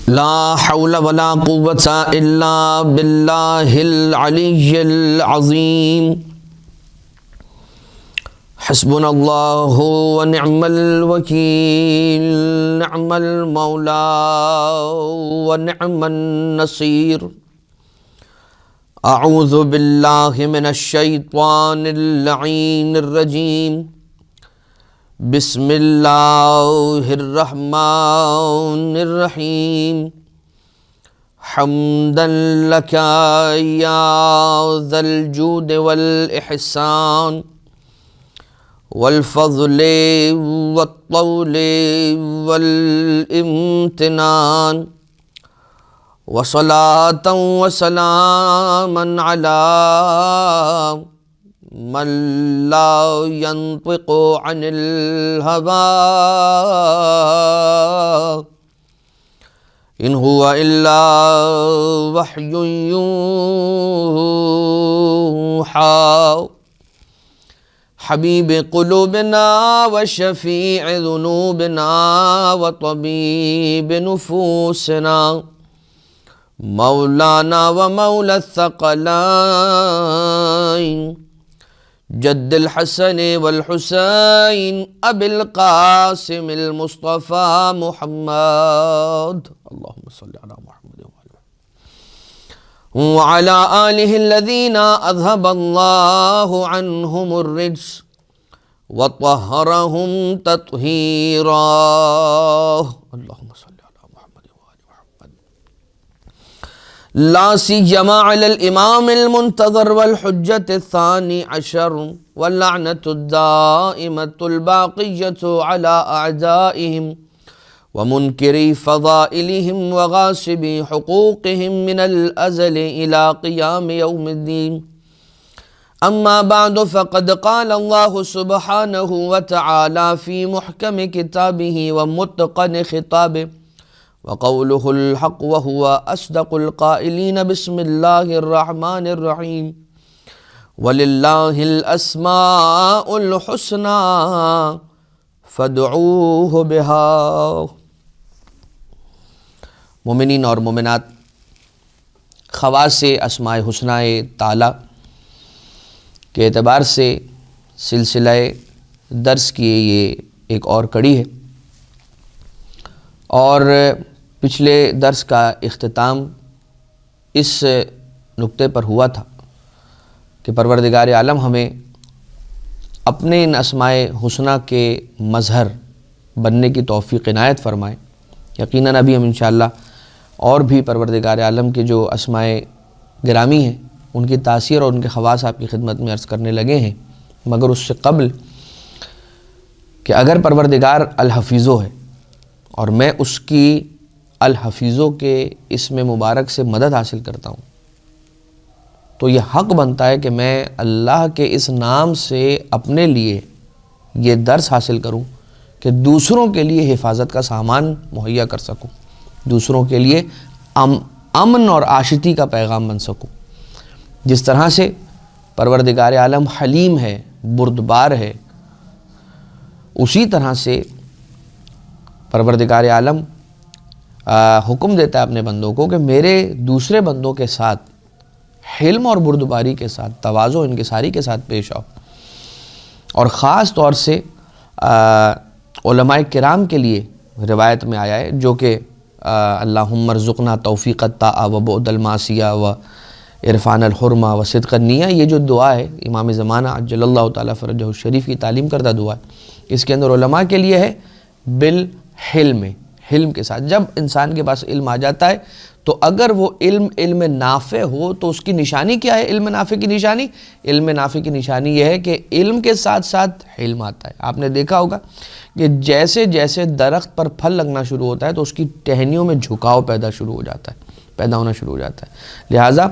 لا حول ولا قوة إلا بالله العلي العظيم حسبنا الله ونعم الوكيل نعم المولى ونعم النصير أعوذ بالله من الشيطان اللعين الرجيم بسم اللہ الرحمن الرحیم حمدا لک یا ذا الجود والإحسان والفضل والطول والامتنان وصلاة وسلاما على من لا ينطق عن الهوى إن هو إلا وحي يوحى حبيب قلوبنا وشفيع ذنوبنا وطبيب نفوسنا مولانا ومولى الثقلين جد الحسن والحسين أبي القاسم المصطفى محمد اللهم صل على محمد وعلى آله الذين أذهب الله عنهم الرجس وطهرهم تطهيرا اللهم صل لا سيما على الإمام المنتظر والحجة الثاني عشر واللعنة الدائمة الباقية على أعدائهم ومنكري فضائلهم وغاصبي حقوقهم من الأزل إلى قيام يوم الدين أما بعد فقد قال الله سبحانه وتعالى في محكم كتابه ومتقن خطابه وقوله الحق وهو أصدق القائلين بسم الله الرحمن الرحيم ولله الأسماء الحسنى فادعوه بها مومنین اور مومنات، خواص اسماء حسنہ تعالی کے اعتبار سے سلسلہ درس کی یہ ایک اور کڑی ہے، اور پچھلے درس کا اختتام اس نقطے پر ہوا تھا کہ پروردگار عالم ہمیں اپنے ان اسماء حسنہ کے مظہر بننے کی توفیق عنایت فرمائے۔ یقیناً ابھی ہم انشاءاللہ اور بھی پروردگار عالم کے جو اسماء گرامی ہیں ان کی تاثیر اور ان کے خواص آپ کی خدمت میں عرض کرنے لگے ہیں، مگر اس سے قبل کہ اگر پروردگار الحفیظو ہے اور میں اس کی الحفیظوں کے اسم مبارک سے مدد حاصل کرتا ہوں، تو یہ حق بنتا ہے کہ میں اللہ کے اس نام سے اپنے لیے یہ درس حاصل کروں کہ دوسروں کے لیے حفاظت کا سامان مہیا کر سکوں، دوسروں کے لیے امن اور عاشتی کا پیغام بن سکوں۔ جس طرح سے پروردگار عالم حلیم ہے، بردبار ہے، اسی طرح سے پروردگار عالم حکم دیتا ہے اپنے بندوں کو کہ میرے دوسرے بندوں کے ساتھ حلم اور بردباری کے ساتھ، تواضع و انکساری کے ساتھ پیش آؤ۔ اور خاص طور سے علماء کرام کے لیے روایت میں آیا ہے، جو کہ اللہم ارزقنا توفیق الطاعہ و بعد المعصیہ و عرفان الحرمہ و صدق النیہ، یہ جو دعا ہے امام زمانہ عجل اللہ تعالیٰ فرجہ الشریف کی تعلیم کردہ دعا ہے، اس کے اندر علماء کے لیے ہے بالحلم، حلم کے ساتھ۔ جب انسان کے پاس علم آ جاتا ہے تو اگر وہ علم نافع ہو تو اس کی نشانی کیا ہے؟ علم نافع کی نشانی، علم نافع کی نشانی یہ ہے کہ علم کے ساتھ ساتھ حلم آتا ہے۔ آپ نے دیکھا ہوگا کہ جیسے جیسے درخت پر پھل لگنا شروع ہوتا ہے تو اس کی ٹہنیوں میں جھکاؤ پیدا ہونا شروع ہو جاتا ہے۔ لہٰذا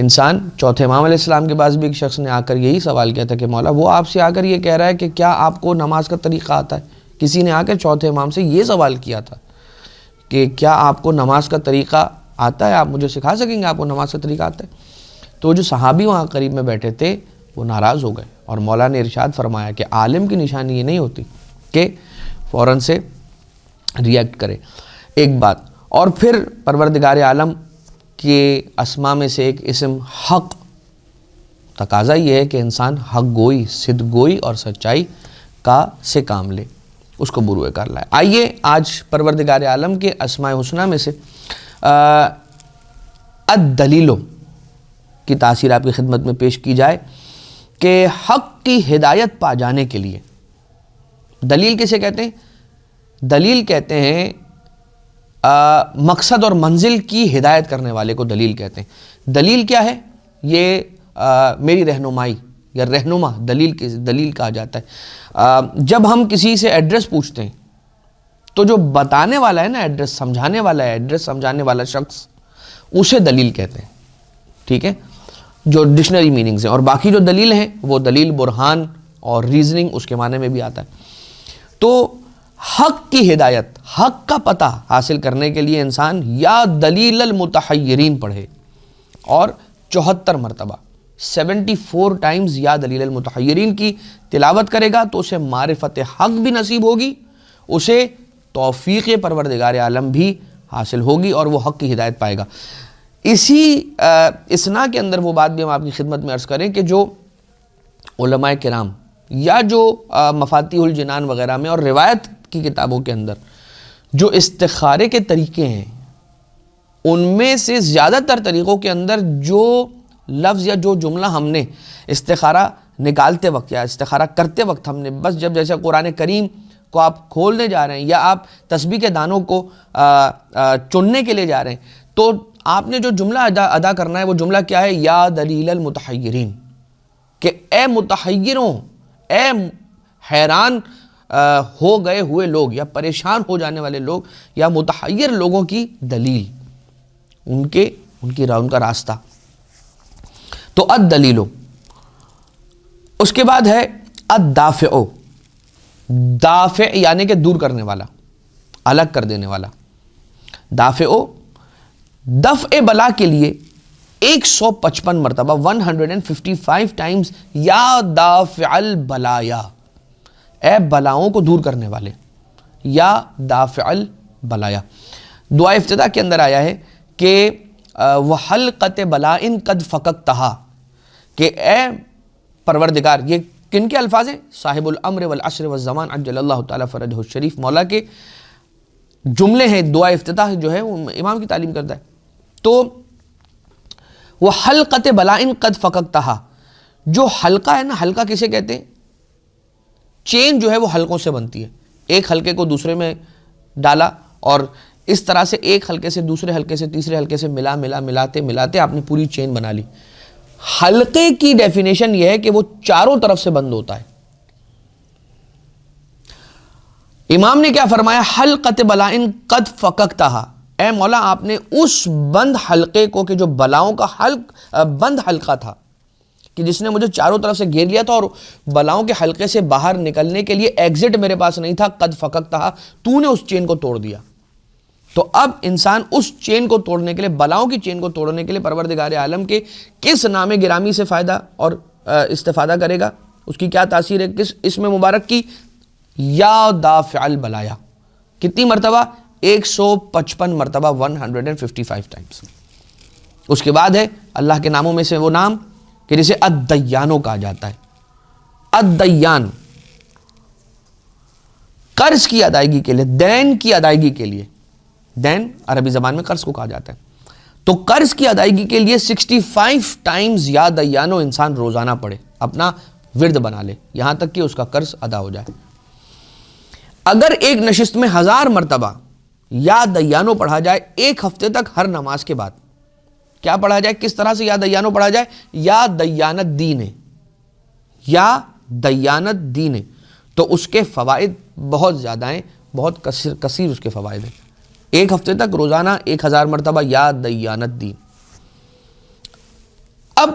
انسان، چوتھے امام علیہ السلام کے پاس بھی ایک شخص نے آ کر یہی سوال کیا تھا کہ مولا، وہ آپ سے آ کر یہ کہہ رہا ہے کہ کیا آپ کو نماز کا طریقہ آتا ہے؟ کسی نے آ کر چوتھے امام سے یہ سوال کیا تھا کہ کیا آپ کو نماز کا طریقہ آتا ہے؟ آپ مجھے سکھا سکیں گے؟ آپ کو نماز کا طریقہ آتا ہے؟ تو جو صحابی وہاں قریب میں بیٹھے تھے وہ ناراض ہو گئے، اور مولا نے ارشاد فرمایا کہ عالم کی نشانی یہ نہیں ہوتی کہ فوراً سے ریئیکٹ کرے۔ ایک بات، اور پھر پروردگار عالم کے اسماء میں سے ایک اسم حق، تقاضا یہ ہے کہ انسان حق گوئی، صدق گوئی اور سچائی سے کام لے، اس کو بروئے کر لائے۔ آئیے آج پروردگار عالم کے اسماء حسنہ میں سے الدلیلو کی تاثیر آپ کی خدمت میں پیش کی جائے کہ حق کی ہدایت پا جانے کے لیے، دلیل کسے کہتے ہیں؟ دلیل کہتے ہیں مقصد اور منزل کی ہدایت کرنے والے کو دلیل کہتے ہیں۔ دلیل کیا ہے؟ یہ میری رہنمائی یا رہنما دلیل کہا جاتا ہے۔ جب ہم کسی سے ایڈریس پوچھتے ہیں تو جو بتانے والا ہے نا، ایڈریس سمجھانے والا ہے، ایڈریس سمجھانے والا شخص، اسے دلیل کہتے ہیں، ٹھیک ہے، جو ڈکشنری میننگز ہیں۔ اور باقی جو دلیل ہیں وہ دلیل، برہان اور ریزننگ اس کے معنی میں بھی آتا ہے۔ تو حق کی ہدایت، حق کا پتہ حاصل کرنے کے لیے انسان یا دلیل المتحیرین پڑھے اور 74 مرتبہ 74 ٹائمز یا دلیل المتحیرین کی تلاوت کرے گا تو اسے معرفت حق بھی نصیب ہوگی، اسے توفیق پروردگار عالم بھی حاصل ہوگی اور وہ حق کی ہدایت پائے گا۔ اسی اسنا کے اندر وہ بات بھی ہم آپ کی خدمت میں عرض کریں کہ جو علماء کرام یا جو مفاتیح الجنان وغیرہ میں اور روایت کی کتابوں کے اندر جو استخارے کے طریقے ہیں، ان میں سے زیادہ تر طریقوں کے اندر جو لفظ یا جو جملہ ہم نے استخارہ نکالتے وقت یا استخارہ کرتے وقت ہم نے بس جیسے قرآن کریم کو آپ کھولنے جا رہے ہیں یا آپ تسبیح کے دانوں کو چننے کے لیے جا رہے ہیں تو آپ نے جو جملہ ادا کرنا ہے وہ جملہ کیا ہے؟ یا دلیل المتحیرین، کہ اے متحیروں، اے حیران ہو گئے ہوئے لوگ یا پریشان ہو جانے والے لوگ یا متحیر لوگوں کی دلیل، ان کا راستہ۔ تو الدلیلو، اس کے بعد ہے الدافعو، دافع یعنی کہ دور کرنے والا، الگ کر دینے والا۔ دافعو، دفع بلا کے لیے 155 مرتبہ 155 ٹائمز یا دافع البلایا، اے بلاؤں کو دور کرنے والے، یا دافع البلایا۔ دعا افتتاح کے اندر آیا ہے کہ وحلقت بلائن قد فککتہا، کہ اے پروردگار، یہ کن کے الفاظ ہیں؟ صاحب الامر والعصر والزمان عجل اللہ تعالیٰ فرجہ الشریف، مولا کے جملے ہیں۔ دعا افتتاح جو ہے وہ امام کی تعلیم کرتا ہے۔ تو وہ حلقت بلائن قد فککتہا، جو حلقہ ہے نا، حلقہ کسے کہتے ہیں؟ چین جو ہے وہ حلقوں سے بنتی ہے، ایک حلقے کو دوسرے میں ڈالا اور اس طرح سے ایک حلقے سے دوسرے حلقے سے تیسرے حلقے سے ملاتے آپ نے پوری چین بنا لی۔ حلقے کی ڈیفینیشن یہ ہے کہ وہ چاروں طرف سے بند ہوتا ہے۔ امام نے کیا فرمایا؟ حلقت بلائن قد فککتہا، اے مولا آپ نے اس بند حلقے کو، کہ جو بلاؤں کا بند حلقہ تھا کہ جس نے مجھے چاروں طرف سے گھیر لیا تھا اور بلاؤں کے حلقے سے باہر نکلنے کے لیے ایگزٹ میرے پاس نہیں تھا، قد فککتہا، تو نے اس چین کو توڑ دیا۔ تو اب انسان اس چین کو توڑنے کے لیے، بلاؤں کی چین کو توڑنے کے لیے پروردگار عالم کے کس نام گرامی سے فائدہ اور استفادہ کرے گا؟ اس کی کیا تاثیر ہے کس اسم مبارک کی؟ یا دافع البلایا، کتنی مرتبہ؟ 155 مرتبہ 155 ٹائمز۔ اس کے بعد ہے اللہ کے ناموں میں سے وہ نام کہ جسے الدیانو کہا جاتا ہے۔ الدیان، قرض کی ادائیگی کے لیے، دین کی ادائیگی کے لیے، دین عربی زبان میں قرض کو کہا جاتا ہے، تو قرض کی ادائیگی کے لیے 65 ٹائمز یا دیانو انسان روزانہ پڑھے، اپنا ورد بنا لے، یہاں تک کہ اس کا قرض ادا ہو جائے۔ اگر ایک نشست میں 1000 مرتبہ یا دیانو پڑھا جائے ایک ہفتے تک ہر نماز کے بعد، کیا پڑھا جائے؟ کس طرح سے یا دیانو پڑھا جائے؟ یا دیانت دین ہے، یا دیانت دین ہے، تو اس کے فوائد بہت زیادہ ہیں، بہت کثیر اس کے فوائد ہیں۔ ایک ہفتے تک روزانہ 1000 مرتبہ یا دیانت دین۔ اب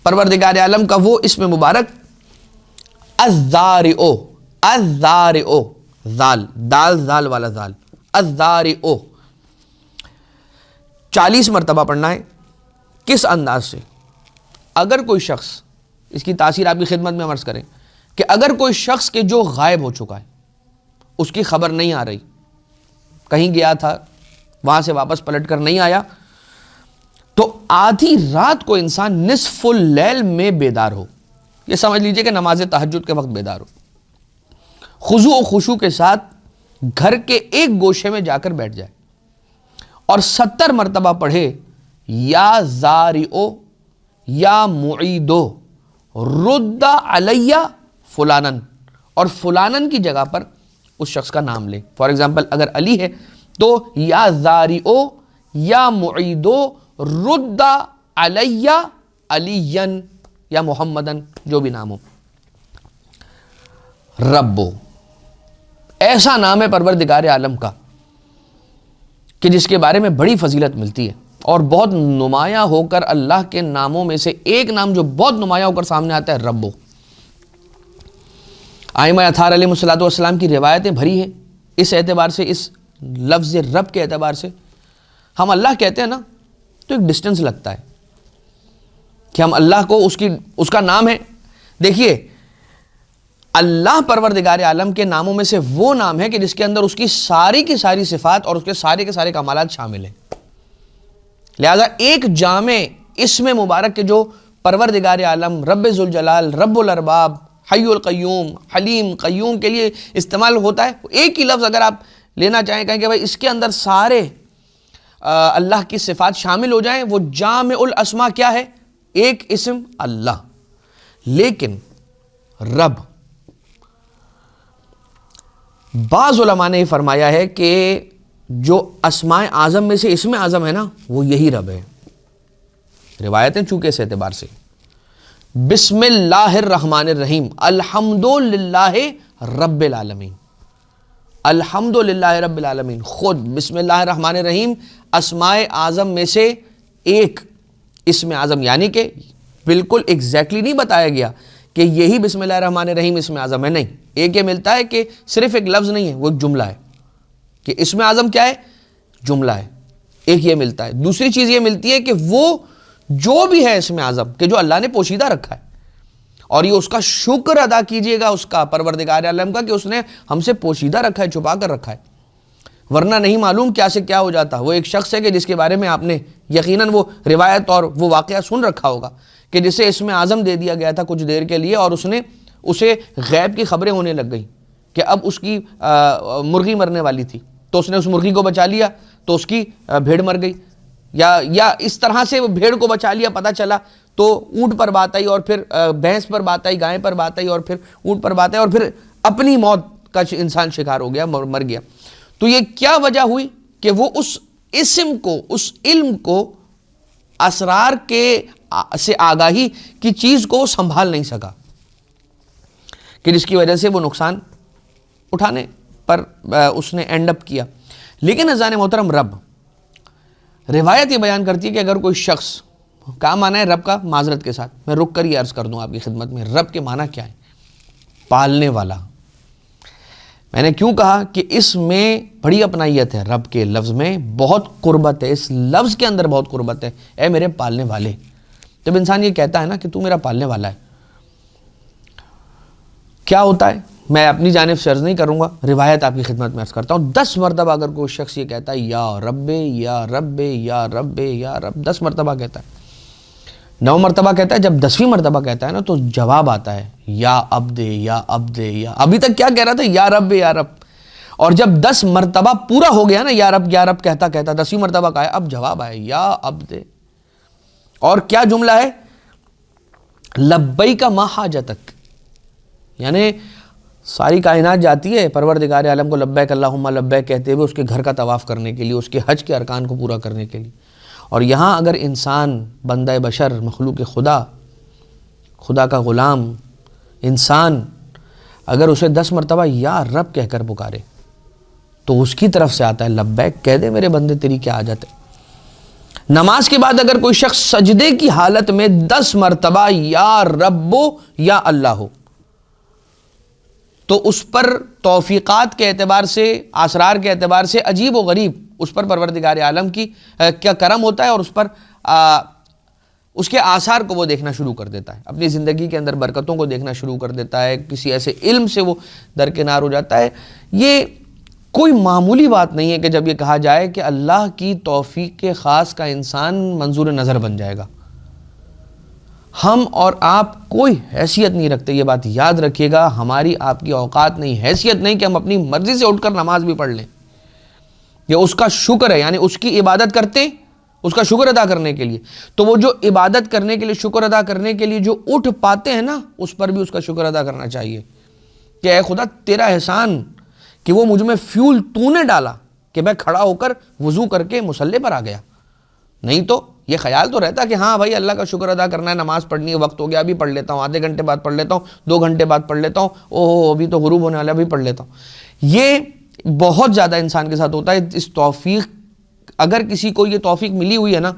پروردگار عالم کا وہ اسم مبارک الذارئ، الذارئ، ذال، دال ذال والا ذال، الذارئ 40 مرتبہ پڑھنا ہے۔ کس انداز سے؟ اگر کوئی شخص، اس کی تاثیر آپ کی خدمت میں عرض کریں کہ اگر کوئی شخص کے جو غائب ہو چکا ہے، اس کی خبر نہیں آ رہی، کہیں گیا تھا وہاں سے واپس پلٹ کر نہیں آیا، تو آدھی رات کو انسان نصف اللیل میں بیدار ہو، یہ سمجھ لیجئے کہ نماز تہجد کے وقت بیدار ہو، خضوع و خشوع کے ساتھ گھر کے ایک گوشے میں جا کر بیٹھ جائے اور 70 مرتبہ پڑھے یا زارعو یا معیدو رد علیہ فلانن، اور فلانن کی جگہ پر اس شخص کا نام لے. فار ایگزامپل اگر علی ہے تو یا زارعو یا معیدو رد علیہ علین یا محمدن، جو بھی نام ہو. ربو ایسا نام ہے پروردگار عالم کا کہ جس کے بارے میں بڑی فضیلت ملتی ہے، اور بہت نمایاں ہو کر اللہ کے ناموں میں سے ایک نام جو بہت نمایاں ہو کر سامنے آتا ہے ربو. ائمہ اطہار علیہ السلام کی روایتیں بھری ہیں اس اعتبار سے، اس لفظ رب کے اعتبار سے. ہم اللہ کہتے ہیں نا تو ایک ڈسٹنس لگتا ہے کہ ہم اللہ کو اس کا نام ہے. دیکھیے اللہ پروردگار عالم کے ناموں میں سے وہ نام ہے کہ جس کے اندر اس کی ساری کی ساری صفات اور اس کے سارے کمالات شامل ہیں. لہذا ایک جامع اسم مبارک کے جو پروردگار عالم رب ذوالجلال رب الارباب حی القیوم حلیم قیوم کے لیے استعمال ہوتا ہے، ایک ہی لفظ اگر آپ لینا چاہیں، کہیں کہ بھائی اس کے اندر سارے اللہ کی صفات شامل ہو جائیں، وہ جامع الاسماء کیا ہے؟ ایک اسم اللہ. لیکن رب، بعض علماء نے یہ فرمایا ہے کہ جو اسماء اعظم میں سے اسم اعظم ہے نا وہ یہی رب ہے. روایتیں چونکہ اس اعتبار سے بسم اللہ الرحمن الرحیم الحمدللہ رب العالمین، الحمدللہ رب العالمین، خود بسم اللہ الرحمن الرحیم اسماء اعظم میں سے ایک اسم اعظم، یعنی کہ بالکل ایگزیکٹلی نہیں بتایا گیا کہ یہی بسم اللہ الرحمن الرحیم اسم اعظم ہے، نہیں. ایک یہ ملتا ہے کہ صرف ایک لفظ نہیں ہے، وہ ایک جملہ ہے کہ اسم اعظم کیا ہے؟ جملہ ہے. ایک یہ ملتا ہے. دوسری چیز یہ ملتی ہے کہ وہ جو بھی ہے اسم اعظم کہ جو اللہ نے پوشیدہ رکھا ہے، اور یہ اس کا شکر ادا کیجئے گا اس کا پروردگار عالم کا کہ اس نے ہم سے پوشیدہ رکھا ہے، چھپا کر رکھا ہے، ورنہ نہیں معلوم کیا سے کیا ہو جاتا. وہ ایک شخص ہے کہ جس کے بارے میں آپ نے یقیناً وہ روایت اور وہ واقعہ سن رکھا ہوگا کہ جسے اسم اعظم دے دیا گیا تھا کچھ دیر کے لیے، اور اسے غیب کی خبریں ہونے لگ گئیں کہ اب اس کی مرغی مرنے والی تھی، تو اس نے اس مرغی کو بچا لیا تو اس کی بھیڑ مر گئی، یا اس طرح سے وہ بھیڑ کو بچا لیا، پتہ چلا تو اونٹ پر بات آئی، اور پھر بھینس پر بات آئی، گائے پر بات آئی، اور پھر اونٹ پر بات آئی، اور پھر اپنی موت کا انسان شکار ہو گیا، مر گیا. تو یہ کیا وجہ ہوئی کہ وہ اس اسم کو، اس علم کو، اسرار کے سے آگاہی کی چیز کو سنبھال نہیں سکا، کہ جس کی وجہ سے وہ نقصان اٹھانے پر اس نے اینڈ اپ کیا. لیکن عزیزان محترم، رب، روایت یہ بیان کرتی ہے کہ اگر کوئی شخص، کیا معنی ہے رب کا؟ معذرت کے ساتھ میں رک کر یہ عرض کر دوں آپ کی خدمت میں، رب کے معنی کیا ہے؟ پالنے والا. میں نے کیوں کہا کہ اس میں بڑی اپنائیت ہے، رب کے لفظ میں بہت قربت ہے، اس لفظ کے اندر بہت قربت ہے. اے میرے پالنے والے. جب انسان یہ کہتا ہے نا کہ تو میرا پالنے والا ہے، کیا ہوتا ہے؟ میں اپنی جانب سے عرض نہیں کروں گا، روایت آپ کی خدمت میں عرض کرتا ہوں. 10 مرتبہ اگر کوئی شخص یہ کہتا ہے یا رب یا رب یا رب یا رب، 10 مرتبہ کہتا ہے، 9 مرتبہ کہتا ہے، جب 10ویں مرتبہ کہتا ہے نا تو جواب آتا ہے یا عبد یا عبد یا. ابھی تک کیا کہہ رہا تھا؟ یا رب یا رب. اور جب 10 مرتبہ پورا ہو گیا نا یا رب کہتا 10ویں مرتبہ کہا ہے، اب جواب آئے یا عبد. اور کیا جملہ ہے؟ لبیک ما حاجتک. یعنی ساری کائنات جاتی ہے پروردگار عالم کو لبیک اللہم لبیک کہتے ہوئے اس کے گھر کا طواف کرنے کے لیے، اس کے حج کے ارکان کو پورا کرنے کے لیے. اور یہاں اگر انسان، بندہ بشر، مخلوق خدا کا غلام انسان، اگر اسے 10 مرتبہ یا رب کہہ کر پکارے تو اس کی طرف سے آتا ہے لبیک، کہہ دے میرے بندے تیری کیا حاجت ہے. نماز کے بعد اگر کوئی شخص سجدے کی حالت میں 10 مرتبہ یا رب یا اللہ ہو تو اس پر توفیقات کے اعتبار سے، اسرار کے اعتبار سے عجیب و غریب اس پر پروردگار عالم کی کیا کرم ہوتا ہے، اور اس پر اس کے آثار کو وہ دیکھنا شروع کر دیتا ہے، اپنی زندگی کے اندر برکتوں کو دیکھنا شروع کر دیتا ہے، کسی ایسے علم سے وہ درکنار ہو جاتا ہے. یہ کوئی معمولی بات نہیں ہے کہ جب یہ کہا جائے کہ اللہ کی توفیق کے خاص کا انسان منظور نظر بن جائے گا. ہم اور آپ کوئی حیثیت نہیں رکھتے، یہ بات یاد رکھیے گا. ہماری آپ کی اوقات نہیں، حیثیت نہیں کہ ہم اپنی مرضی سے اٹھ کر نماز بھی پڑھ لیں. یہ اس کا شکر ہے، یعنی اس کی عبادت کرتے اس کا شکر ادا کرنے کے لیے. تو وہ جو عبادت کرنے کے لیے، شکر ادا کرنے کے لیے جو اٹھ پاتے ہیں نا، اس پر بھی اس کا شکر ادا کرنا چاہیے کہ اے خدا تیرا احسان کہ وہ مجھ میں فیول تو نے ڈالا کہ میں کھڑا ہو کر وضو کر کے مصلی پر آ گیا. نہیں تو یہ خیال تو رہتا کہ ہاں بھائی اللہ کا شکر ادا کرنا ہے، نماز پڑھنی ہے، وقت ہو گیا ابھی پڑھ لیتا ہوں، آدھے گھنٹے بعد پڑھ لیتا ہوں، 2 گھنٹے بعد پڑھ لیتا ہوں، اوہ ابھی تو غروب ہونے والا ابھی پڑھ لیتا ہوں. یہ بہت زیادہ انسان کے ساتھ ہوتا ہے. اس توفیق، اگر کسی کو یہ توفیق ملی ہوئی ہے نا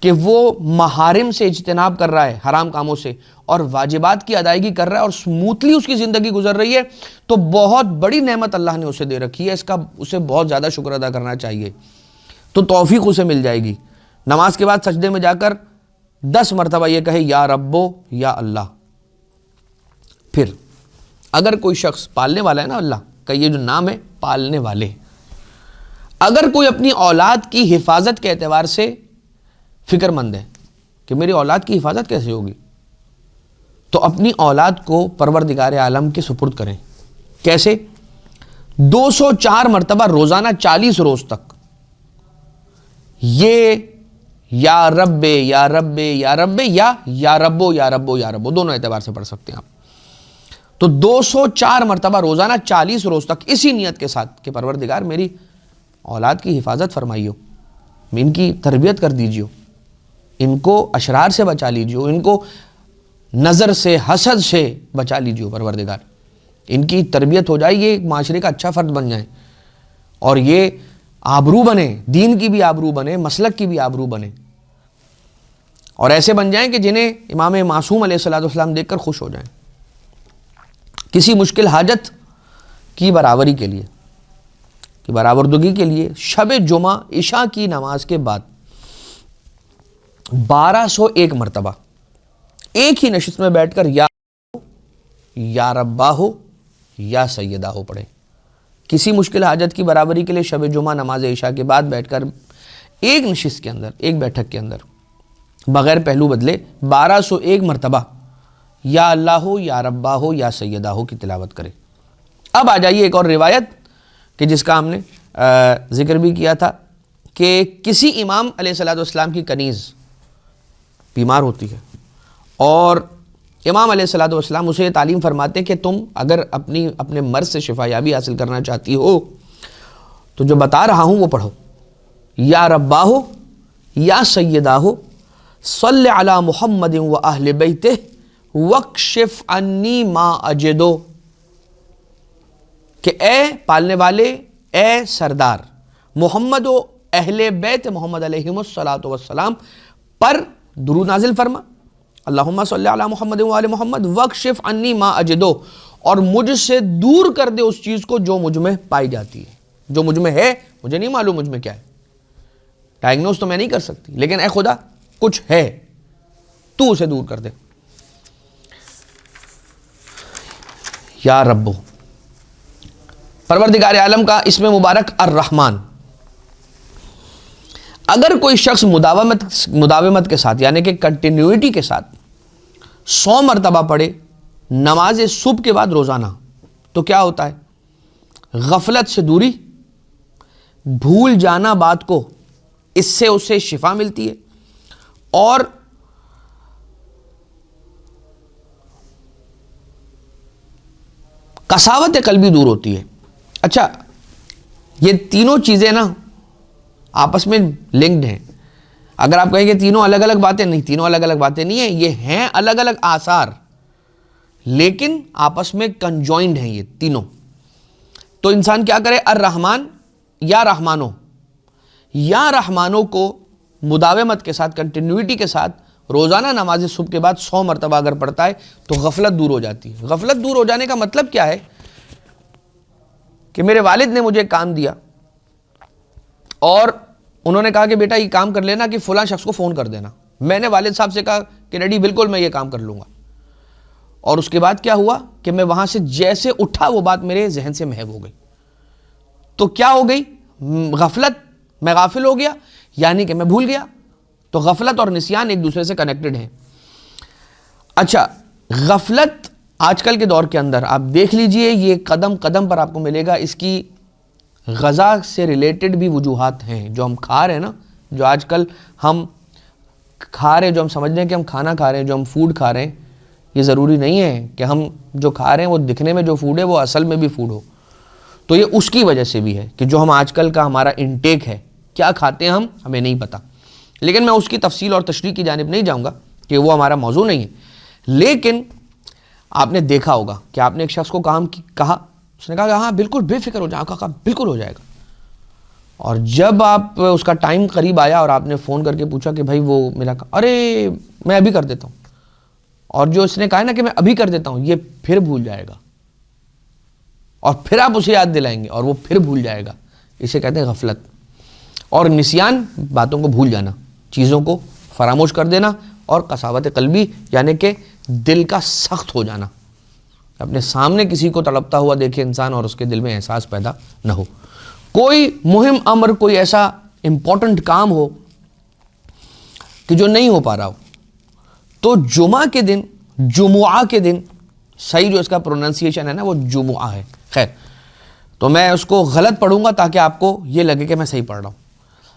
کہ وہ محارم سے اجتناب کر رہا ہے، حرام کاموں سے، اور واجبات کی ادائیگی کر رہا ہے اور سموتھلی اس کی زندگی گزر رہی ہے، تو بہت بڑی نعمت اللہ نے اسے دے رکھی ہے. اس کا اسے بہت زیادہ شکر ادا کرنا چاہیے. تو توفیق اسے مل جائے گی. نماز کے بعد سجدے میں جا کر 10 مرتبہ یہ کہے یا ربو یا اللہ. پھر اگر کوئی شخص پالنے والا ہے نا، اللہ کا یہ جو نام ہے پالنے والے، اگر کوئی اپنی اولاد کی حفاظت کے اعتبار سے فکر مند ہے کہ میری اولاد کی حفاظت کیسے ہوگی، تو اپنی اولاد کو پروردگار عالم کے سپرد کریں. کیسے؟ 204 مرتبہ روزانہ 40 روز تک یہ یا رب یا رب یا رب یا ربو یا ربو یا ربو دونوں اعتبار سے پڑھ سکتے ہیں آپ. تو 204 مرتبہ روزانہ 40 روز تک اسی نیت کے ساتھ کہ پروردگار میری اولاد کی حفاظت فرمائیو، ان کی تربیت کر دیجیو، ان کو اشرار سے بچا لیجیو، ان کو نظر سے، حسد سے بچا لیجیو پروردگار، ان کی تربیت ہو جائے، یہ ایک معاشرے کا اچھا فرد بن جائیں اور یہ آبرو بنے، دین کی بھی آبرو بنے، مسلک کی بھی آبرو بنے، اور ایسے بن جائیں کہ جنہیں امام معصوم علیہ السلام دیکھ کر خوش ہو جائیں. کسی مشکل حاجت کی برابری کے لیے، کی برآوردگی کے لیے شب جمعہ عشاء کی نماز کے بعد 1201 مرتبہ ایک ہی نشست میں بیٹھ کر یا ربا ہو یا سیدہ ہو پڑھیں. کسی مشکل حاجت کی برابری کے لیے شب جمعہ نماز عشاء کے بعد بیٹھ کر ایک نشست کے اندر، ایک بیٹھک کے اندر بغیر پہلو بدلے 1201 مرتبہ یا اللہ ہو یا ربا ہو یا سیدہ ہو کی تلاوت کرے. اب آ جائیے ایک اور روایت کہ جس کا ہم نے ذکر بھی کیا تھا کہ کسی امام علیہ السلام کی کنیز بیمار ہوتی ہے اور امام علیہ السلام اسے یہ تعلیم فرماتے کہ تم اگر اپنے مرض سے شفا یابی حاصل کرنا چاہتی ہو تو جو بتا رہا ہوں وہ پڑھو، یا ربا ہو یا سیدہ ہو صلی علی محمد و اہل بیتہ وکشف عنی ما اجدو، کہ اے پالنے والے، اے سردار محمد و اہل بیت محمد علیہم الصلاۃ والسلام پر درود نازل فرما، اللہم صلی علی محمد و آل محمد وکشف عنی ما اجدو، اور مجھ سے دور کر دے اس چیز کو جو مجھ میں پائی جاتی ہے. جو مجھ میں ہے مجھے نہیں معلوم مجھ میں کیا ہے، ڈائگنوز تو میں نہیں کر سکتی، لیکن اے خدا کچھ ہے تو اسے دور کر دے. یا ربو، پروردگار عالم کا اسم مبارک الرحمن. اگر کوئی شخص مداومت کے ساتھ یعنی کہ کنٹینیوٹی کے ساتھ 100 مرتبہ پڑھے نماز صبح کے بعد روزانہ، تو کیا ہوتا ہے؟ غفلت سے دوری، بھول جانا بات کو، اس سے اسے شفا ملتی ہے، اور قساوت قلبی دور ہوتی ہے. اچھا، یہ تینوں چیزیں نا آپس میں لنکڈ ہیں. اگر آپ کہیں کہ تینوں الگ الگ باتیں، نہیں، تینوں الگ الگ باتیں نہیں ہیں، یہ ہیں الگ الگ آثار لیکن آپس میں کنجوائنڈ ہیں یہ تینوں. تو انسان کیا کرے؟ الرحمن یا رحمانو، یا رحمانو کو مداومت کے ساتھ، کنٹینیوٹی کے ساتھ روزانہ نماز صبح کے بعد 100 مرتبہ اگر پڑھتا ہے تو غفلت دور ہو جاتی ہے. غفلت دور ہو جانے کا مطلب کیا ہے؟ کہ میرے والد نے مجھے کام دیا اور انہوں نے کہا کہ بیٹا یہ کام کر لینا کہ فلاں شخص کو فون کر دینا. میں نے والد صاحب سے کہا کہ ڈیڈی بالکل میں یہ کام کر لوں گا، اور اس کے بعد کیا ہوا کہ میں وہاں سے جیسے اٹھا وہ بات میرے ذہن سے محو ہو گئی. تو کیا ہو گئی غفلت، میں غافل ہو گیا یعنی کہ میں بھول گیا. تو غفلت اور نسیان ایک دوسرے سے کنیکٹڈ ہیں. اچھا، غفلت آج کل کے دور کے اندر آپ دیکھ لیجئے یہ قدم قدم پر آپ کو ملے گا. اس کی غذا سے ریلیٹڈ بھی وجوہات ہیں. جو ہم کھا رہے ہیں نا، جو آج کل ہم کھا رہے ہیں، جو ہم سمجھ رہے ہیں کہ ہم کھانا کھا رہے ہیں، جو ہم فوڈ کھا رہے ہیں، یہ ضروری نہیں ہے کہ ہم جو کھا رہے ہیں وہ دکھنے میں جو فوڈ ہے وہ اصل میں بھی فوڈ ہو. تو یہ اس کی وجہ سے بھی ہے کہ جو ہم آج کل کا ہمارا انٹیک ہے، کیا کھاتے ہیں ہمیں نہیں پتہ. لیکن میں اس کی تفصیل اور تشریح کی جانب نہیں جاؤں گا کہ وہ ہمارا موضوع نہیں ہے. لیکن آپ نے دیکھا ہوگا کہ آپ نے ایک شخص کو کہا، اس نے کہا کہ ہاں بالکل بے فکر ہو جائے. کہا بالکل ہو جائے گا. اور جب آپ اس کا ٹائم قریب آیا اور آپ نے فون کر کے پوچھا کہ بھائی وہ میرا ارے میں ابھی کر دیتا ہوں، اور جو اس نے کہا نا کہ میں ابھی کر دیتا ہوں، یہ پھر بھول جائے گا اور پھر آپ اسے یاد دلائیں گے اور وہ پھر بھول جائے گا. اسے کہتے ہیں غفلت. اور نسیان باتوں کو بھول جانا، چیزوں کو فراموش کر دینا، اور قساوت قلبی یعنی کہ دل کا سخت ہو جانا. اپنے سامنے کسی کو تڑپتا ہوا دیکھے انسان اور اس کے دل میں احساس پیدا نہ ہو. کوئی مہم امر، کوئی ایسا امپورٹنٹ کام ہو کہ جو نہیں ہو پا رہا ہو، تو جمعہ کے دن صحیح جو اس کا پروننسیشن ہے نا وہ جمعہ ہے. خیر، تو میں اس کو غلط پڑھوں گا تاکہ آپ کو یہ لگے کہ میں صحیح پڑھ رہا ہوں.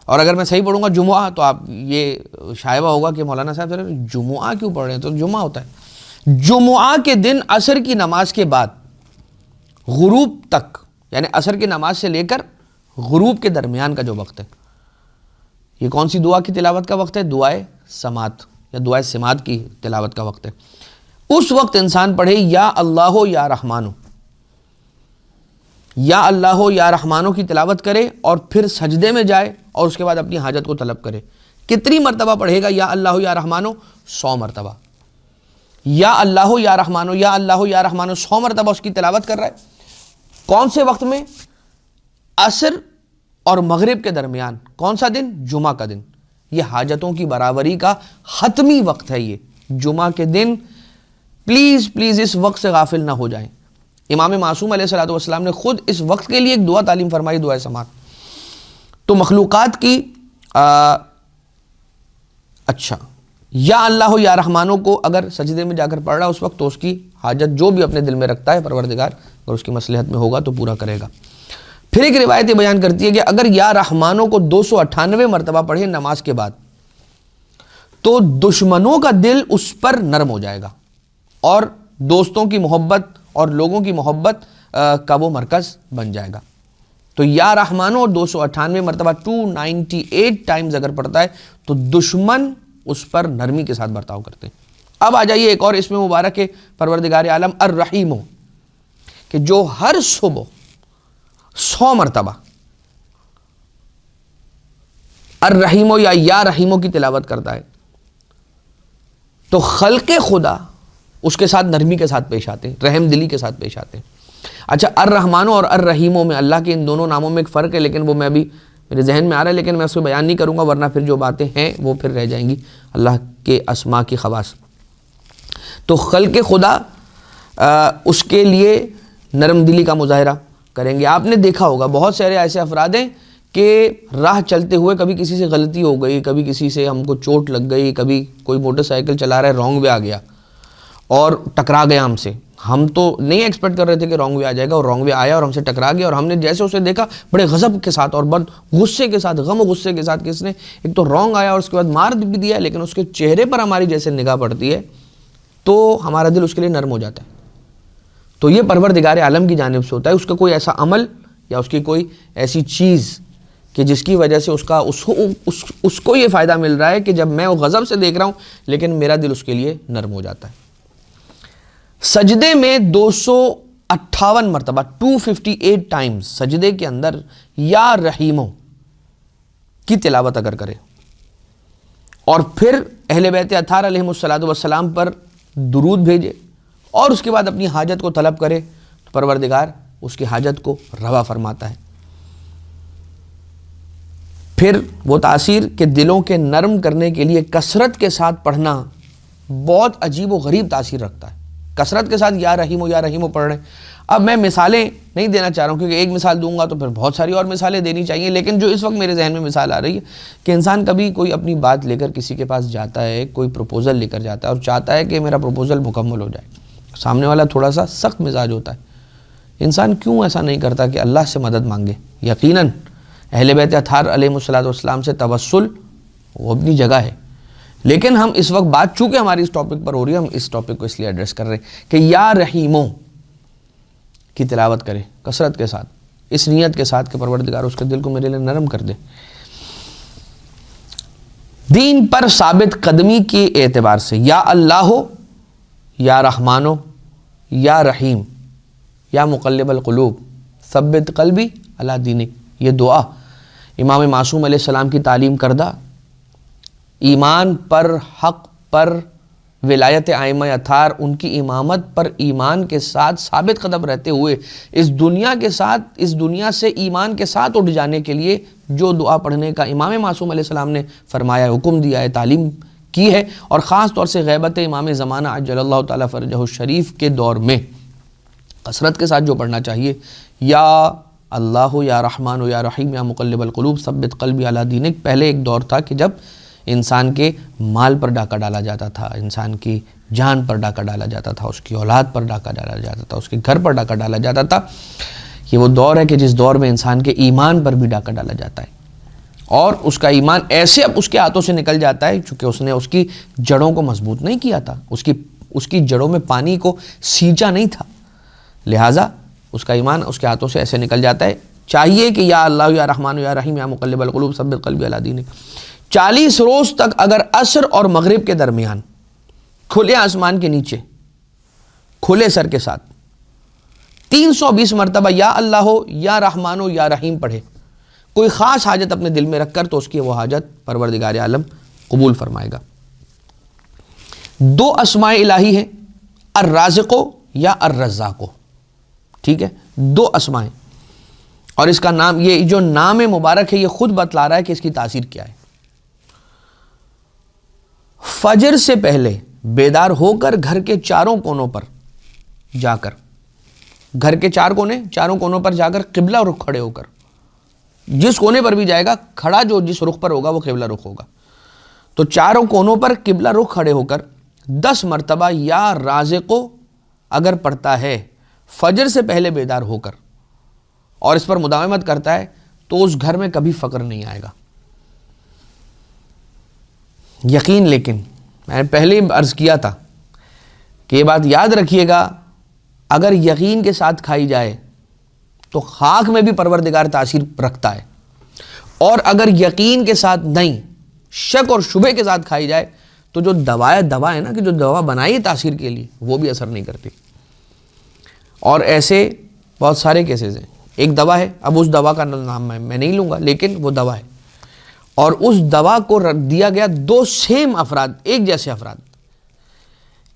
اور اگر میں صحیح پڑھوں گا جمعہ تو آپ یہ شائبہ ہوگا کہ مولانا صاحب جمعہ کیوں پڑھ رہے ہیں؟ تو جمعہ ہوتا ہے. جمعہ کے دن عصر کی نماز کے بعد غروب تک، یعنی عصر کی نماز سے لے کر غروب کے درمیان کا جو وقت ہے، یہ کون سی دعا کی تلاوت کا وقت ہے؟ دعائے سماعت یا دعائے سماعت کی تلاوت کا وقت ہے. اس وقت انسان پڑھے یا اللہ یا رحمانو، یا اللہ یا رحمانو کی تلاوت کرے اور پھر سجدے میں جائے اور اس کے بعد اپنی حاجت کو طلب کرے. کتنی مرتبہ پڑھے گا یا اللہ یا رحمانو؟ 100 مرتبہ. یا اللہ یا رحمانو، یا اللہ یا رحمانو 100 مرتبہ اس کی تلاوت کر رہا ہے. کون سے وقت میں؟ عصر اور مغرب کے درمیان. کون سا دن؟ جمعہ کا دن. یہ حاجتوں کی برابری کا حتمی وقت ہے. یہ جمعہ کے دن پلیز پلیز اس وقت سے غافل نہ ہو جائیں. امام معصوم علیہ الصلوۃ والسلام نے خود اس وقت کے لیے ایک دعا تعلیم فرمائی، دعائے سماعت. تو مخلوقات کی اچھا یا اللہ یا رحمانوں کو اگر سجدے میں جا کر پڑھ رہا اس وقت، تو اس کی حاجت جو بھی اپنے دل میں رکھتا ہے پروردگار اگر اس کی مصلحت میں ہوگا تو پورا کرے گا. پھر ایک روایت یہ بیان کرتی ہے کہ اگر یا رحمانوں کو 298 مرتبہ پڑھے نماز کے بعد، تو دشمنوں کا دل اس پر نرم ہو جائے گا اور دوستوں کی محبت اور لوگوں کی محبت کا وہ مرکز بن جائے گا. تو یا رحمانوں اور 298 مرتبہ 298 ٹائمز اگر پڑھتا ہے تو دشمن اس پر نرمی کے ساتھ برتاؤ کرتے ہیں. اب آ جائیے ایک اور اسم مبارک ہے پروردگار عالم الرحیم، کہ جو ہر صبح 100 مرتبہ الرحیم یا رحیموں کی تلاوت کرتا ہے تو خلق خدا اس کے ساتھ نرمی کے ساتھ پیش آتے ہیں، رحم دلی کے ساتھ پیش آتے ہیں. اچھا، الرحمانوں اور الرحیموں میں اللہ کے ان دونوں ناموں میں ایک فرق ہے، لیکن وہ میں ابھی میرے ذہن میں آ رہا ہے، لیکن میں اس کو بیان نہیں کروں گا ورنہ پھر جو باتیں ہیں وہ پھر رہ جائیں گی اللہ کے اسماء کی خواص. تو خلق خدا اس کے لیے نرم دلی کا مظاہرہ کریں گے. آپ نے دیکھا ہوگا بہت سارے ایسے افراد ہیں کہ راہ چلتے ہوئے کبھی کسی سے غلطی ہو گئی، کبھی کسی سے ہم کو چوٹ لگ گئی، کبھی کوئی موٹر سائیکل چلا رہا ہے رانگ وے آ گیا اور ٹکرا گیا ہم سے. ہم تو نہیں ایکسپیکٹ کر رہے تھے کہ رانگ وے آ جائے گا، اور رانگ وے آیا اور ہم سے ٹکرا گیا، اور ہم نے جیسے اسے دیکھا بڑے غضب کے ساتھ اور بڑے غصے کے ساتھ، غم و غصے کے ساتھ، کس نے ایک تو رانگ آیا اور اس کے بعد مار بھی دیا، لیکن اس کے چہرے پر ہماری جیسے نگاہ پڑتی ہے تو ہمارا دل اس کے لیے نرم ہو جاتا ہے. تو یہ پروردگار عالم کی جانب سے ہوتا ہے. اس کا کوئی ایسا عمل یا اس کی کوئی ایسی چیز کہ جس کی وجہ سے اس کو یہ فائدہ مل رہا ہے کہ جب میں وہ غضب سے دیکھ رہا ہوں لیکن میرا دل اس کے لیے نرم ہو جاتا ہے. سجدے میں 258 مرتبہ 258 ٹائمز سجدے کے اندر یا رحیموں کی تلاوت اگر کرے اور پھر اہل بیت اطہار علیہم السلام پر درود بھیجے اور اس کے بعد اپنی حاجت کو طلب کرے تو پروردگار اس کی حاجت کو روا فرماتا ہے. پھر وہ تاثیر کہ دلوں کے نرم کرنے کے لیے کثرت کے ساتھ پڑھنا بہت عجیب و غریب تاثیر رکھتا ہے. کثرت کے ساتھ یا رحیم پڑھ رہے ہیں. اب میں مثالیں نہیں دینا چاہ رہا ہوں کیونکہ ایک مثال دوں گا تو پھر بہت ساری اور مثالیں دینی چاہیے، لیکن جو اس وقت میرے ذہن میں مثال آ رہی ہے کہ انسان کبھی کوئی اپنی بات لے کر کسی کے پاس جاتا ہے، کوئی پروپوزل لے کر جاتا ہے اور چاہتا ہے کہ میرا پروپوزل مکمل ہو جائے. سامنے والا تھوڑا سا سخت مزاج ہوتا ہے. انسان کیوں ایسا نہیں کرتا کہ اللہ سے مدد مانگے؟ یقیناً اہل بیت اطہار علیہم الصلوۃ سے توسل وہ اپنی جگہ ہے، لیکن ہم اس وقت بات چونکہ ہماری اس ٹاپک پر ہو رہی ہے، ہم اس ٹاپک کو اس لیے ایڈریس کر رہے ہیں کہ یا رحیموں کی تلاوت کرے کثرت کے ساتھ، اس نیت کے ساتھ کہ پروردگار اس کے دل کو میرے لیے نرم کر دے. دین پر ثابت قدمی کے اعتبار سے یا اللہ ہو، یا رحمان ہو، یا رحیم، یا مقلب القلوب ثبت قلبی علی دینک، یہ دعا امام معصوم علیہ السلام کی تعلیم کردہ، ایمان پر، حق پر، ولایت ائمہ اطہار، ان کی امامت پر ایمان کے ساتھ ثابت قدم رہتے ہوئے اس دنیا سے ایمان کے ساتھ اٹھ جانے کے لیے جو دعا پڑھنے کا امام معصوم علیہ السلام نے فرمایا، حکم دیا ہے، تعلیم کی ہے، اور خاص طور سے غیبت امام زمانہ عجل اللہ تعالیٰ فرجہ الشریف کے دور میں کثرت کے ساتھ جو پڑھنا چاہیے، یا اللہ یا رحمان یا رحیم یا مقلب القلوب ثبت قلبی علی دینک. پہلے ایک دور تھا کہ جب انسان کے مال پر ڈاکہ ڈالا جاتا تھا، انسان کی جان پر ڈاکہ ڈالا جاتا تھا، اس کی اولاد پر ڈاکہ ڈالا جاتا تھا، اس کے گھر پر ڈاکہ ڈالا جاتا تھا. یہ وہ دور ہے کہ جس دور میں انسان کے ایمان پر بھی ڈاکہ ڈالا جاتا ہے، اور اس کا ایمان ایسے اب اس کے ہاتھوں سے نکل جاتا ہے چونکہ اس نے اس کی جڑوں کو مضبوط نہیں کیا تھا، اس کی جڑوں میں پانی کو سینچا نہیں تھا، لہٰذا اس کا ایمان اس کے ہاتھوں سے ایسے نکل جاتا ہے. چاہیے کہ یا اللہ یا رحمان یا رحیم یا مقلب القلوب ثبت قلبی علی دینک 40 روز تک اگر عصر اور مغرب کے درمیان کھلے آسمان کے نیچے کھلے سر کے ساتھ 320 مرتبہ یا اللہ ہو، یا رحمان ہو، یا رحیم پڑھے، کوئی خاص حاجت اپنے دل میں رکھ کر، تو اس کی وہ حاجت پروردگار عالم قبول فرمائے گا. 2 اسماء الہی ہیں، الرازق یا الرزاق. ٹھیک ہے، 2 اسماء ہیں، اور اس کا نام، یہ جو نام مبارک ہے یہ خود بتلا رہا ہے کہ اس کی تاثیر کیا ہے. فجر سے پہلے بیدار ہو کر گھر کے چاروں کونوں پر جا کر، گھر کے چاروں کونوں پر جا کر قبلہ رخ کھڑے ہو کر، جس کونے پر بھی جائے گا کھڑا جو جس رخ پر ہوگا وہ قبلہ رخ ہوگا، تو چاروں کونوں پر قبلہ رخ کھڑے ہو کر 10 مرتبہ یا رازقو اگر پڑھتا ہے فجر سے پہلے بیدار ہو کر، اور اس پر مداومت کرتا ہے، تو اس گھر میں کبھی فقر نہیں آئے گا. یقین، لیکن میں نے پہلے ہی عرض کیا تھا کہ یہ بات یاد رکھیے گا، اگر یقین کے ساتھ کھائی جائے تو خاک میں بھی پروردگار تاثیر رکھتا ہے، اور اگر یقین کے ساتھ نہیں، شک اور شبہ کے ساتھ کھائی جائے تو جو دوا ہے نا، کہ جو دوا بنائی ہے تاثیر کے لیے، وہ بھی اثر نہیں کرتی. اور ایسے بہت سارے کیسز ہیں. ایک دوا ہے، اب اس دوا کا نام میں نہیں لوں گا، لیکن وہ دوا ہے، اور اس دوا کو رکھ دیا گیا 2 سیم افراد، ایک جیسے افراد،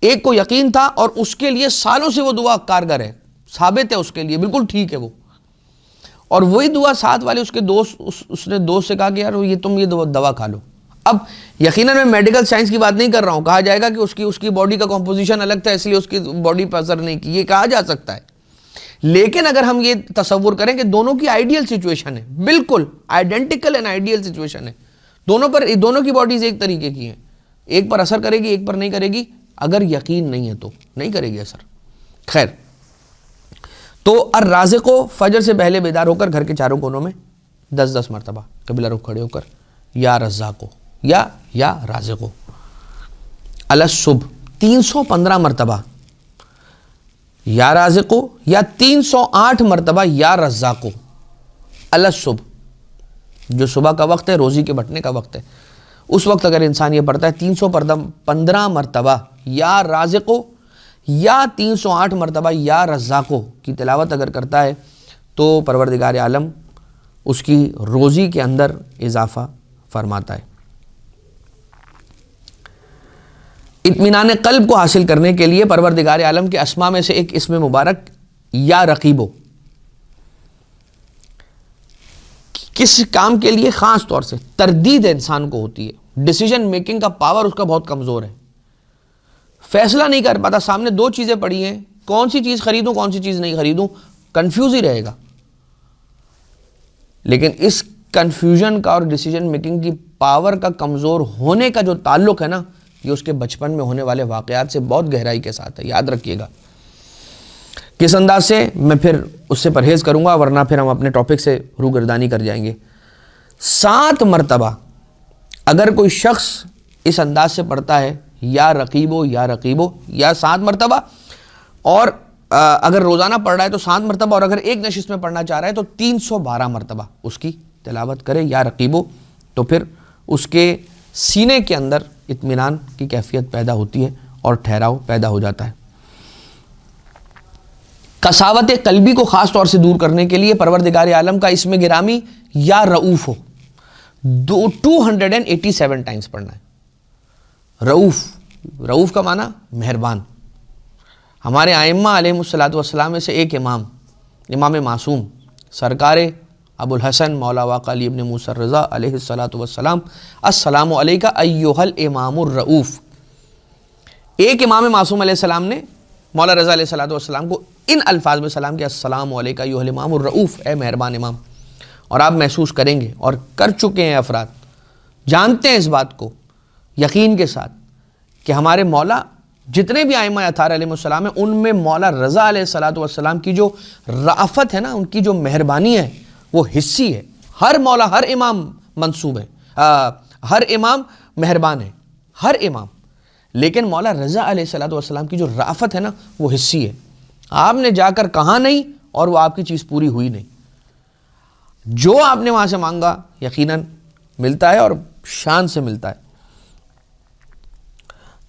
ایک کو یقین تھا اور اس کے لیے سالوں سے وہ دعا کارگر ہے، ثابت ہے اس کے لیے، بالکل ٹھیک ہے وہ، اور وہی دعا ساتھ والے اس کے دوست، اس نے دوست سے کہا کہ یار تم یہ دوا کھا لو. اب یقیناً میں میڈیکل سائنس کی بات نہیں کر رہا ہوں، کہا جائے گا کہ اس کی باڈی کا کمپوزیشن الگ تھا اس لیے اس کی باڈی پر اثر نہیں کی، یہ کہا جا سکتا ہے. لیکن اگر ہم یہ تصور کریں کہ دونوں کی آئیڈیل سچویشن ہے، بالکل آئیڈینٹیکل اینڈ آئیڈیل سچویشن ہے، دونوں کی باڈیز ایک طریقے کی ہیں، ایک پر اثر کرے گی ایک پر نہیں کرے گی، اگر یقین نہیں ہے تو نہیں کرے گی اثر. خیر، تو الرازق فجر سے پہلے بیدار ہو کر گھر کے چاروں کونوں میں 10 مرتبہ قبلہ رخ کھڑے ہو کر یا رزاق یا رازق. الصبح 315 مرتبہ یا رازق، یا 308 مرتبہ یا رزاق. الصبح جو صبح کا وقت ہے، روزی کے بٹنے کا وقت ہے، اس وقت اگر انسان یہ پڑھتا ہے 315 مرتبہ یا رازق یا 308 مرتبہ یا رزاق کی تلاوت اگر کرتا ہے، تو پروردگار عالم اس کی روزی کے اندر اضافہ فرماتا ہے. اطمینان قلب کو حاصل کرنے کے لیے پروردگار عالم کے اسماء میں سے ایک اسم مبارک یا رقیبو، کس کام کے لیے؟ خاص طور سے تردید انسان کو ہوتی ہے، ڈیسیجن میکنگ کا پاور اس کا بہت کمزور ہے. فیصلہ نہیں کر پاتا، سامنے دو چیزیں پڑی ہیں، کون سی چیز خریدوں کون سی چیز نہیں خریدوں، کنفیوز ہی رہے گا. لیکن اس کنفیوژن کا اور ڈیسیجن میکنگ کی پاور کا کمزور ہونے کا جو تعلق ہے نا، یہ اس کے بچپن میں ہونے والے واقعات سے بہت گہرائی کے ساتھ ہے. یاد رکھیے گا. کس انداز سے میں پھر اس سے پرہیز کروں گا، ورنہ پھر ہم اپنے ٹاپک سے روگردانی کر جائیں گے. 7 مرتبہ اگر کوئی شخص اس انداز سے پڑھتا ہے یا رقیبو یا رقیبو، یا 7 مرتبہ، اور اگر روزانہ پڑھ رہا ہے تو 7 مرتبہ، اور اگر ایک نشست میں پڑھنا چاہ رہا ہے تو 312 مرتبہ اس کی تلاوت کرے یا رقیبو، تو پھر اس کے سینے کے اندر اطمینان کی کیفیت پیدا ہوتی ہے اور ٹھہراؤ پیدا ہو جاتا ہے. قساوت قلبی کو خاص طور سے دور کرنے کے لیے پروردگار عالم کا اسم گرامی یا رؤوف ہو 287 ٹائمز پڑھنا ہے. رؤوف، رؤوف کا معنی مہربان. ہمارے ائمہ علیہ الصلوۃ میں سے ایک امام معصوم سرکار ابو الحسن مولا واقع علی ابن موسیٰ الرضا علیہ السلام، السلام علیکہ ایہا الامام الرؤوف. ایک امام معصوم علیہ السلام نے مولا رضا علیہ السلام کو ان الفاظ میں سلام کیا، السلام علیکہ ایہا الامام الرؤوف، اے مہربان امام. اور آپ محسوس کریں گے اور کر چکے ہیں افراد، جانتے ہیں اس بات کو یقین کے ساتھ کہ ہمارے مولا جتنے بھی ائمہ اطہار علیہ السلام ہیں، ان میں مولا رضا علیہ السلام کی جو رأفت ہے نا، ان کی جو مہربانی ہے وہ حصی ہے. ہر مولا، ہر امام منصوب ہے، ہر امام مہربان ہے، ہر امام. لیکن مولا رضا علیہ السلام کی جو رأفت ہے نا وہ حصی ہے. آپ نے جا کر کہا نہیں اور وہ آپ کی چیز پوری ہوئی نہیں. جو آپ نے وہاں سے مانگا یقیناً ملتا ہے اور شان سے ملتا ہے.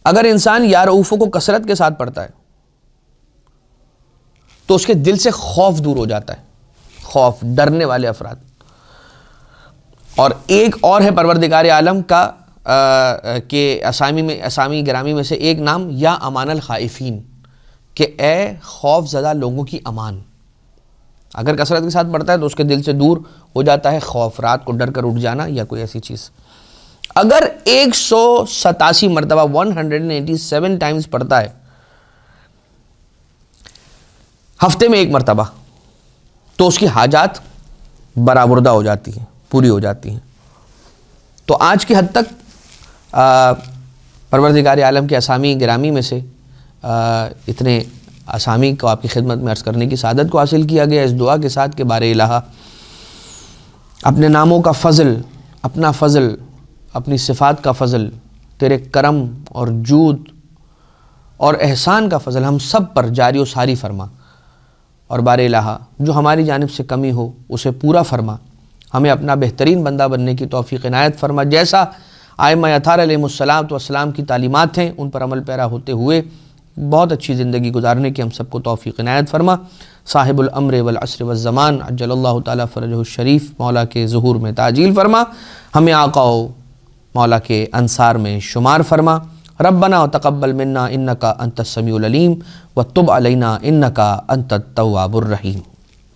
اگر انسان یا رؤوف کو کثرت کے ساتھ پڑھتا ہے تو اس کے دل سے خوف دور ہو جاتا ہے، خوف، ڈرنے والے افراد. اور ایک اور ہے پروردگار عالم کا کہ اسامی گرامی میں سے ایک نام یا امان الخائفین، کہ اے خوف زدہ لوگوں کی امان. اگر کثرت کے ساتھ پڑھتا ہے تو اس کے دل سے دور ہو جاتا ہے خوف، رات کو ڈر کر اٹھ جانا یا کوئی ایسی چیز. اگر 187 مرتبہ 187 ٹائمز پڑھتا ہے ہفتے میں ایک مرتبہ، تو اس کی حاجات برآوردہ ہو جاتی ہیں، پوری ہو جاتی ہیں. تو آج کی حد تک پروردگار عالم کے اسامی گرامی میں سے اتنے اسامی کو آپ کی خدمت میں عرض کرنے کی سعادت کو حاصل کیا گیا، اس دعا کے ساتھ کہ بار الہ اپنے ناموں کا فضل، اپنا فضل، اپنی صفات کا فضل، تیرے کرم اور جود اور احسان کا فضل ہم سب پر جاری و ساری فرما. اور بار الہ جو ہماری جانب سے کمی ہو اسے پورا فرما. ہمیں اپنا بہترین بندہ بننے کی توفیق عنایت فرما. جیسا ائمہ اطہار علیہ السلام کی تعلیمات ہیں ان پر عمل پیرا ہوتے ہوئے بہت اچھی زندگی گزارنے کی ہم سب کو توفیق عنایت فرما. صاحب الامر والعصر والزمان عجل اللہ تعالیٰ فرجہ الشریف مولا کے ظہور میں تعجیل فرما. ہمیں آقا و مولا کے انصار میں شمار فرما. ربنا تقبل منا انکا انت السمیع العلیم وتب علینا انکا انت التواب الرحیم.